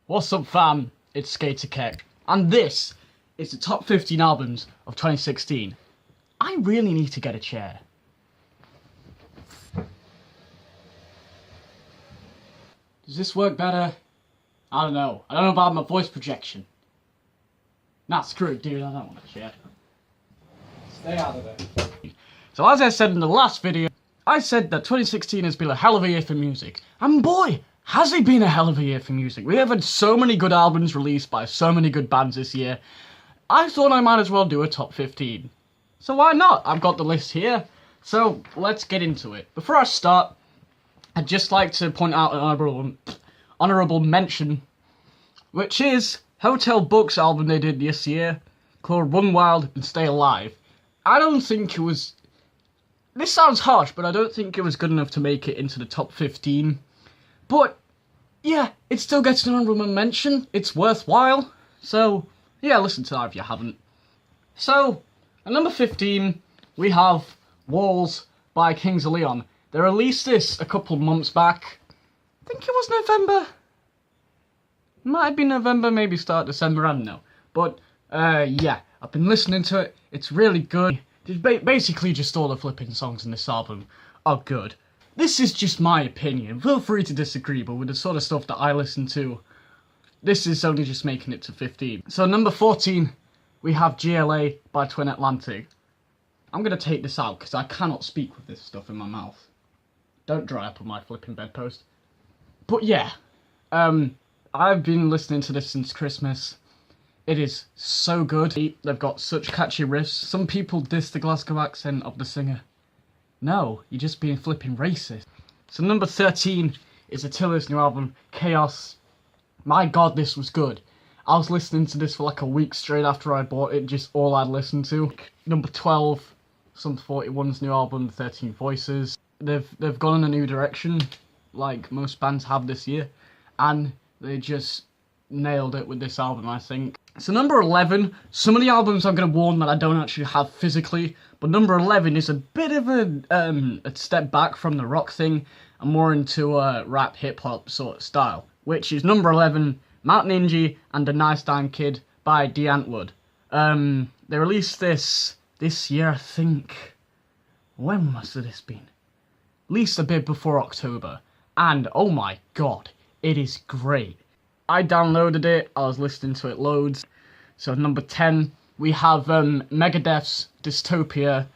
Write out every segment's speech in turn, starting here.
What's up, fam? It's Skater Keck, and this is the top 15 albums of 2016. I really need to get a chair. Does this work better? I don't know. I don't know about my voice projection. Nah, screw it, dude. I don't want a chair. Stay out of it. So as I said in the last video, I said that 2016 has been a hell of a year for music. And boy, has it been a hell of a year for music. We have had so many good albums released by so many good bands this year. I thought I might as well do a top 15. So why not? I've got the list here. So let's get into it. Before I start, I'd just like to point out an honourable mention, which is Hotel Book's album they did this year, called Run Wild and Stay Alive. I don't think it was... This sounds harsh, but I don't think it was good enough to make it into the top 15. But, yeah, it still gets an honourable mention. It's worthwhile. So, yeah, listen to that if you haven't. So, at number 15, we have Walls by Kings of Leon. They released this a couple months back. I think it was November. Might have been November, maybe start December, I don't know. But, yeah, I've been listening to it. It's really good. Basically just all the flipping songs in this album are good. This is just my opinion. Feel free to disagree, but with the sort of stuff that I listen to, this is only just making it to 15. So number 14, we have GLA by Twin Atlantic. I'm going to take this out because I cannot speak with this stuff in my mouth. Don't dry up on my flipping bedpost. But yeah, I've been listening to this since Christmas. It is so good. They've got such catchy riffs. Some people diss the Glasgow accent of the singer. No, you're just being flipping racist. So number 13 is Attila's new album, Chaos. My god, this was good. I was listening to this for like a week straight after I bought it, just all I'd listened to. Number 12, Sum 41's new album, 13 Voices. They've gone in a new direction, like most bands have this year, and they just nailed it with this album, I think. So number 11, some of the albums I'm going to warn that I don't actually have physically, but number 11 is a bit of a step back from the rock thing and more into a rap hip-hop sort of style, which is number 11, Mount Ninja and the Nice Dime Kid by Die Antwoord. They released this year, I think. When must have this been? At least a bit before October, and oh my god, it is great. I downloaded it, I was listening to it loads. So number 10, we have Megadeth's Dystopia,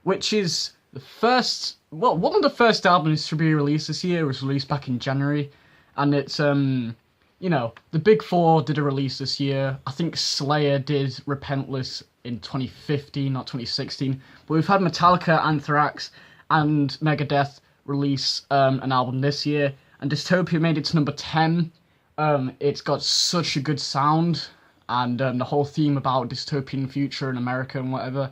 which is the first, well, one of the first albums to be released this year. It was released back in January, and it's, you know, the Big Four did a release this year. I think Slayer did Repentless in 2015, not 2016, but we've had Metallica, Anthrax, and Megadeth release an album this year, and Dystopia made it to number 10. It's got such a good sound, and the whole theme about dystopian future in America and whatever,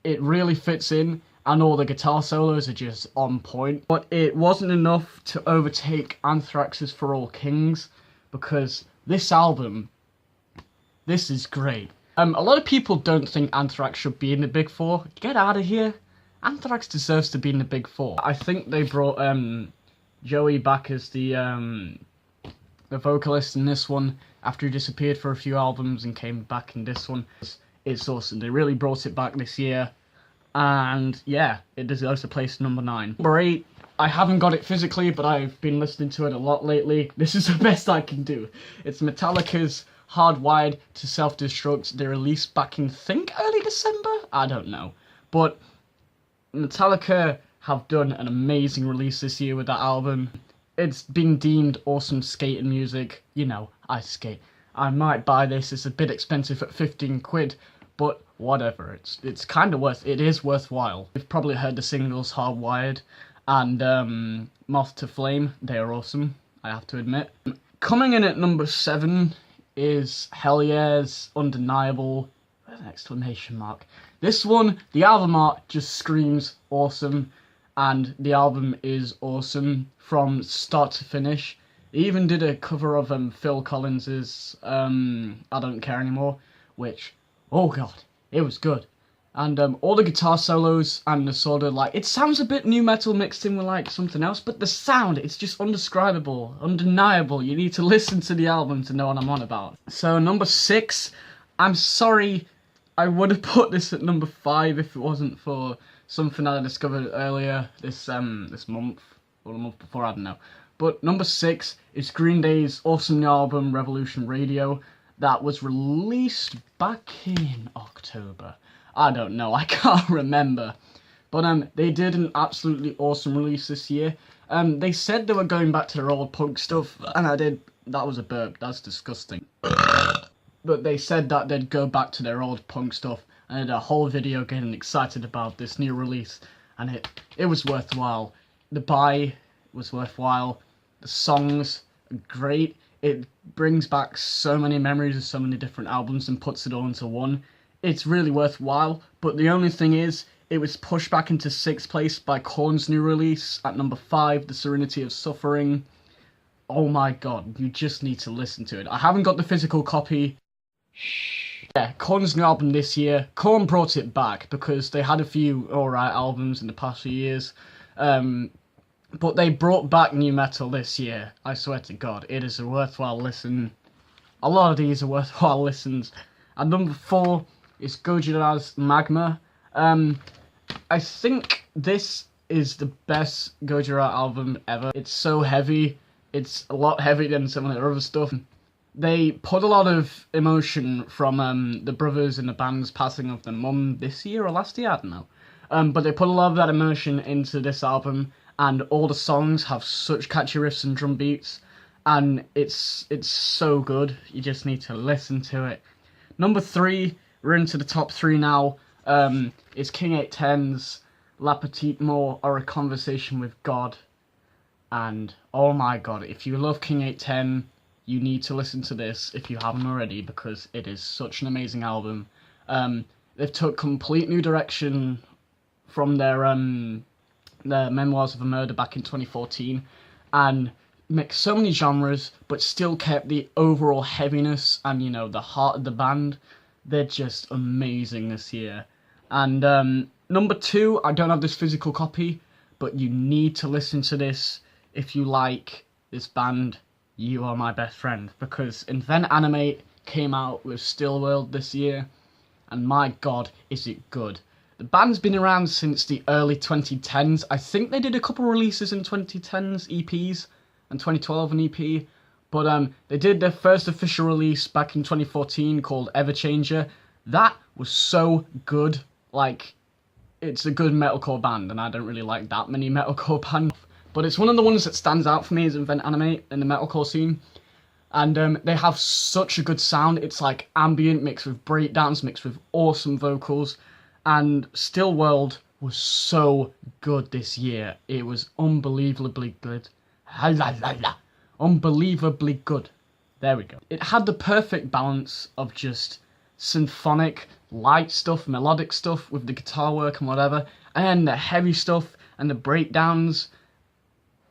it really fits in, and all the guitar solos are just on point. But it wasn't enough to overtake Anthrax's For All Kings, because this album, this is great. A lot of people don't think Anthrax should be in the Big Four. Get out of here. Anthrax deserves to be in the Big Four. I think they brought Joey back as the vocalist in this one after he disappeared for a few albums and came back in this one. It's awesome. They really brought it back this year, and yeah, it deserves a place number 9. Number 8, I haven't got it physically, but I've been listening to it a lot lately. This is the best I can do. It's Metallica's Hardwired to Self-Destruct. They released back in, I think, early December? I don't know. But Metallica have done an amazing release this year with that album. It's been deemed awesome skating music. You know, I skate. I might buy this. It's a bit expensive at 15 quid, but whatever. It's kind of it is worthwhile. You've probably heard the singles Hardwired and Moth to Flame. They are awesome, I have to admit. Coming in at number 7 is Hell Yeah's Undeniable, with an exclamation mark. This one, the album art just screams awesome, and the album is awesome from start to finish. They even did a cover of Phil Collins's I Don't Care Anymore, which, oh god, it was good. And all the guitar solos and the sort of like, it sounds a bit new metal mixed in with like something else, but the sound, it's just undescribable, undeniable. You need to listen to the album to know what I'm on about. So number 6, I'm sorry, I would have put this at number 5 if it wasn't for something that I discovered earlier this month, or the month before, I don't know. But number 6 is Green Day's awesome new album, Revolution Radio, that was released back in October. I don't know, I can't remember. But they did an absolutely awesome release this year. They said they were going back to their old punk stuff, and that was a burp, that's disgusting. But they said that they'd go back to their old punk stuff, and I did a whole video getting excited about this new release, and it was worthwhile. The buy was worthwhile, the songs are great, it brings back so many memories of so many different albums and puts it all into one. It's really worthwhile, but the only thing is, it was pushed back into 6th place by Korn's new release at number 5, The Serenity of Suffering. Oh my god, you just need to listen to it. I haven't got the physical copy. Yeah, Korn's new album this year. Korn brought it back because they had a few alright albums in the past few years. But they brought back new metal this year. I swear to god, it is a worthwhile listen. A lot of these are worthwhile listens. And number 4 is Gojira's Magma. I think this is the best Gojira album ever. It's so heavy. It's a lot heavier than some of their other stuff. They put a lot of emotion from the brothers in the band's passing of their mum this year or last year, I don't know. But they put a lot of that emotion into this album, and all the songs have such catchy riffs and drum beats, and it's so good. You just need to listen to it. Number 3, we're into the top 3 now. It's King 810's La Petite Mort, or A Conversation with God. And oh my god, if you love King 810, you need to listen to this if you haven't already, because it is such an amazing album. They've took complete new direction from their Memoirs of a Murder back in 2014, and mixed so many genres, but still kept the overall heaviness and, you know, the heart of the band. They're just amazing this year. And number 2, I don't have this physical copy, but you need to listen to this if you like this band. You Are My Best Friend, because Invent Animate came out with Still World this year, and my god, is it good. The band's been around since the early 2010s. I think they did a couple releases in 2010s, EPs, and 2012 an EP, but they did their first official release back in 2014 called Everchanger. That was so good. Like, it's a good metalcore band, and I don't really like that many metalcore bands, but it's one of the ones that stands out for me as Invent Animate in the metalcore scene. And they have such a good sound. It's like ambient mixed with breakdowns, mixed with awesome vocals. And Still World was so good this year. It was unbelievably good. Unbelievably good. There we go. It had the perfect balance of just symphonic, light stuff, melodic stuff with the guitar work and whatever, and the heavy stuff and the breakdowns.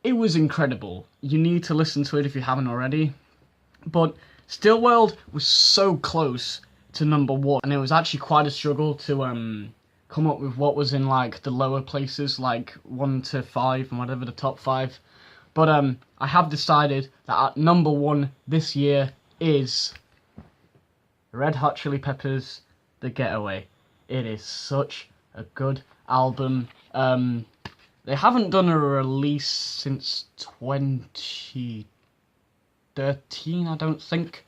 It was incredible. You need to listen to it if you haven't already. But Still World was so close to number 1, and it was actually quite a struggle to come up with what was in like the lower places, like 1 to 5 and whatever the top 5. But I have decided that at number 1 this year is Red Hot Chili Peppers' The Getaway. It is such a good album. They haven't done a release since 2013, I don't think,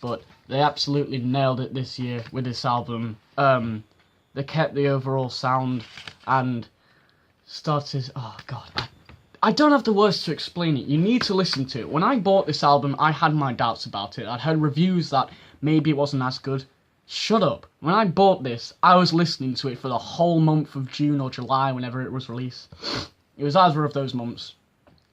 but they absolutely nailed it this year with this album. They kept the overall sound and started... Oh god, I don't have the words to explain it. You need to listen to it. When I bought this album, I had my doubts about it. I'd heard reviews that maybe it wasn't as good. Shut up. When I bought this, I was listening to it for the whole month of June or July, whenever it was released. It was either of those months.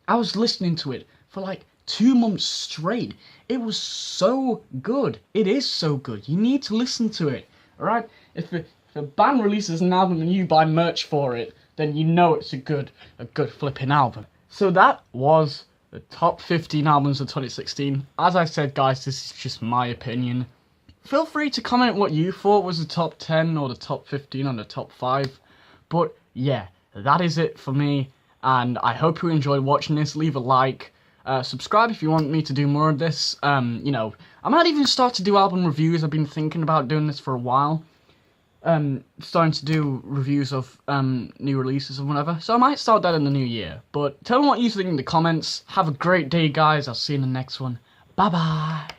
I was listening to it for like 2 months straight. It was so good. It is so good. You need to listen to it. Alright? If a band releases an album and you buy merch for it, then you know it's a good flipping album. So that was the top 15 albums of 2016. As I said, guys, this is just my opinion. feel free to comment what you thought was the top 10 or the top 15 or the top 5. But yeah, that is it for me, and I hope you enjoyed watching this. Leave a like, subscribe if you want me to do more of this. You know, I might even start to do album reviews. I've been thinking about doing this for a while. Starting to do reviews of new releases and whatever, so I might start that in the new year. But tell me what you think in the comments. Have a great day, guys. I'll see you in the next one. Bye bye.